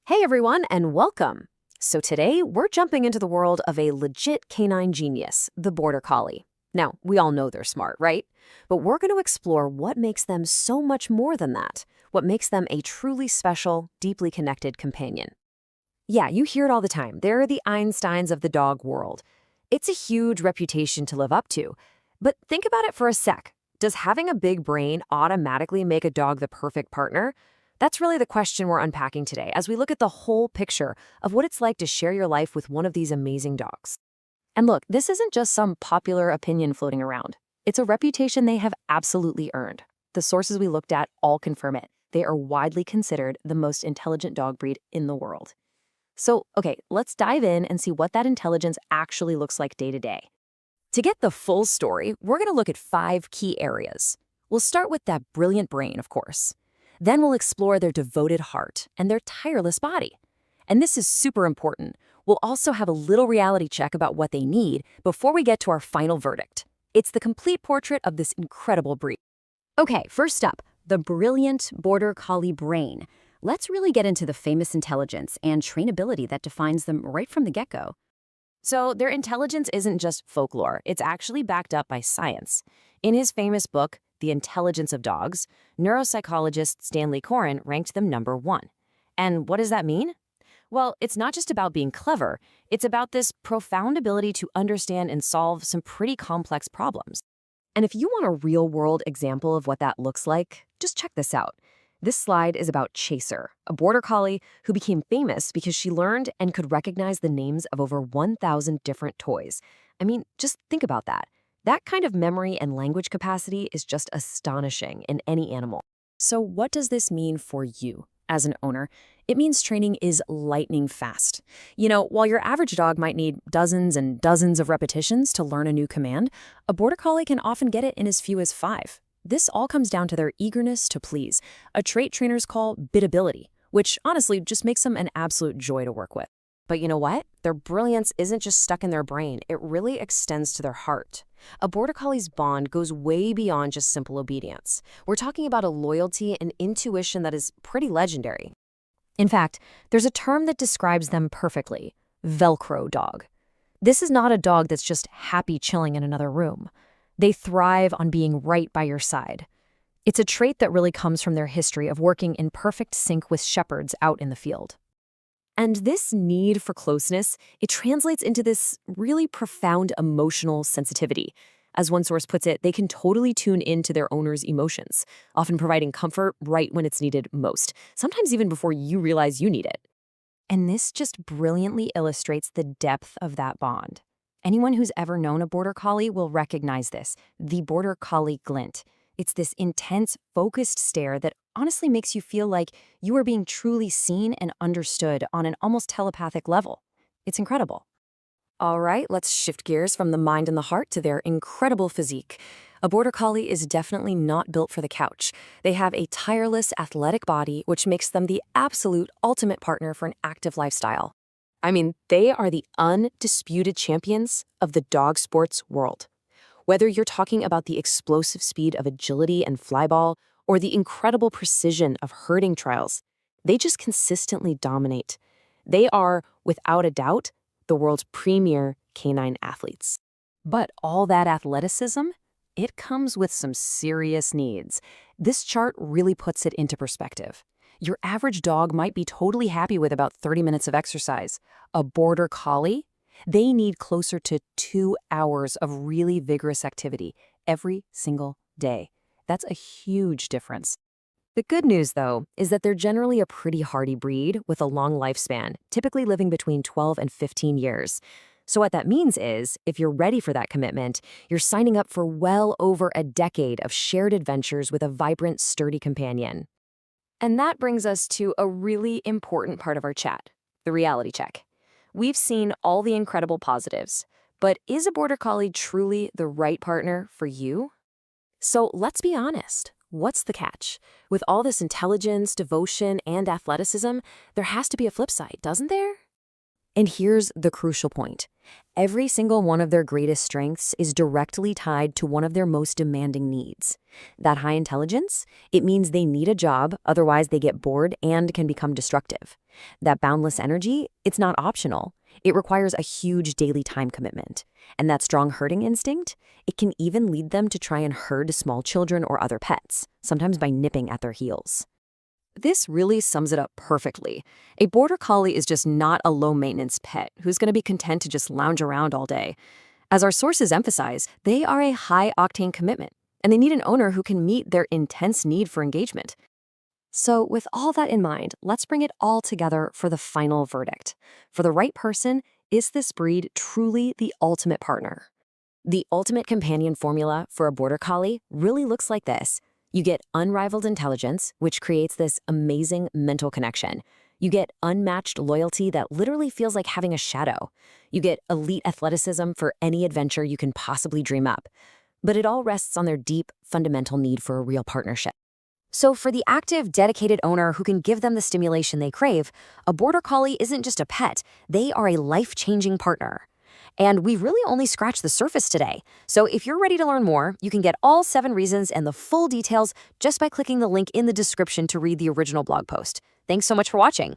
Hey everyone, and welcome! So today, we're jumping into the world of a legit canine genius, the Border Collie. Now, we all know they're smart, right? But we're going to explore what makes them so much more than that, what makes them a truly special, deeply connected companion. Yeah, you hear it all the time. They're the Einsteins of the dog world. It's a huge reputation to live up to. But think about it for a sec. Does having a big brain automatically make a dog the perfect partner? That's really the question we're unpacking today as we look at the whole picture of what it's like to share your life with one of these amazing dogs. And look, this isn't just some popular opinion floating around. It's a reputation they have absolutely earned. The sources we looked at all confirm it. They are widely considered the most intelligent dog breed in the world. So, okay, let's dive in and see what that intelligence actually looks like day to day. To get the full story, we're going to look at 5 key areas. We'll start with that brilliant brain, of course. Then we'll explore their devoted heart and their tireless body. And this is super important. We'll also have a little reality check about what they need before we get to our final verdict. It's the complete portrait of this incredible breed. Okay, first up, the brilliant Border Collie brain. Let's really get into the famous intelligence and trainability that defines them right from the get-go. So their intelligence isn't just folklore, it's actually backed up by science. In his famous book, The Intelligence of Dogs, neuropsychologist Stanley Coren ranked them number 1. And what does that mean? Well, it's not just about being clever, it's about this profound ability to understand and solve some pretty complex problems. And if you want a real-world example of what that looks like, just check this out. This slide is about Chaser, a Border Collie who became famous because she learned and could recognize the names of over 1,000 different toys. I mean, just think about that. That kind of memory and language capacity is just astonishing in any animal. So what does this mean for you as an owner? It means training is lightning fast. You know, while your average dog might need dozens and dozens of repetitions to learn a new command, a Border Collie can often get it in as few as 5. This all comes down to their eagerness to please, a trait trainers call biddability, which honestly just makes them an absolute joy to work with. But you know what? Their brilliance isn't just stuck in their brain, it really extends to their heart. A Border Collie's bond goes way beyond just simple obedience. We're talking about a loyalty and intuition that is pretty legendary. In fact, there's a term that describes them perfectly: Velcro dog. This is not a dog that's just happy chilling in another room. They thrive on being right by your side. It's a trait that really comes from their history of working in perfect sync with shepherds out in the field. And this need for closeness, it translates into this really profound emotional sensitivity. As one source puts it, they can totally tune into their owner's emotions, often providing comfort right when it's needed most, sometimes even before you realize you need it. And this just brilliantly illustrates the depth of that bond. Anyone who's ever known a Border Collie will recognize this, the Border Collie glint. It's this intense, focused stare that honestly makes you feel like you are being truly seen and understood on an almost telepathic level. It's incredible. All right, let's shift gears from the mind and the heart to their incredible physique. A Border Collie is definitely not built for the couch. They have a tireless, athletic body, which makes them the absolute ultimate partner for an active lifestyle. I mean, they are the undisputed champions of the dog sports world. Whether you're talking about the explosive speed of agility and flyball or the incredible precision of herding trials, they just consistently dominate. They are, without a doubt, the world's premier canine athletes. But all that athleticism, it comes with some serious needs. This chart really puts it into perspective. Your average dog might be totally happy with about 30 minutes of exercise. A Border Collie? They need closer to 2 hours of really vigorous activity every single day. That's a huge difference. The good news, though, is that they're generally a pretty hardy breed with a long lifespan, typically living between 12 and 15 years. So what that means is, if you're ready for that commitment, you're signing up for well over a decade of shared adventures with a vibrant, sturdy companion. And that brings us to a really important part of our chat, the reality check. We've seen all the incredible positives, but is a Border Collie truly the right partner for you? So let's be honest. What's the catch? With all this intelligence, devotion, and athleticism, there has to be a flip side, doesn't there? And here's the crucial point. Every single one of their greatest strengths is directly tied to one of their most demanding needs. That high intelligence, it means they need a job, otherwise they get bored and can become destructive. That boundless energy, it's not optional. It requires a huge daily time commitment. And that strong herding instinct, it can even lead them to try and herd small children or other pets, sometimes by nipping at their heels. This really sums it up perfectly. A border collie is just not a low-maintenance pet who's going to be content to just lounge around all day. As our sources emphasize, they are a high-octane commitment, and they need an owner who can meet their intense need for engagement. So with all that in mind, let's bring it all together for the final verdict. For the right person, is this breed truly the ultimate partner? The ultimate companion formula for a border collie really looks like this. You get unrivaled intelligence, which creates this amazing mental connection. You get unmatched loyalty that literally feels like having a shadow. You get elite athleticism for any adventure you can possibly dream up. But it all rests on their deep, fundamental need for a real partnership. So for the active, dedicated owner who can give them the stimulation they crave, a border collie isn't just a pet, they are a life-changing partner. And we've really only scratched the surface today. So if you're ready to learn more, you can get all 7 reasons and the full details just by clicking the link in the description to read the original blog post. Thanks so much for watching.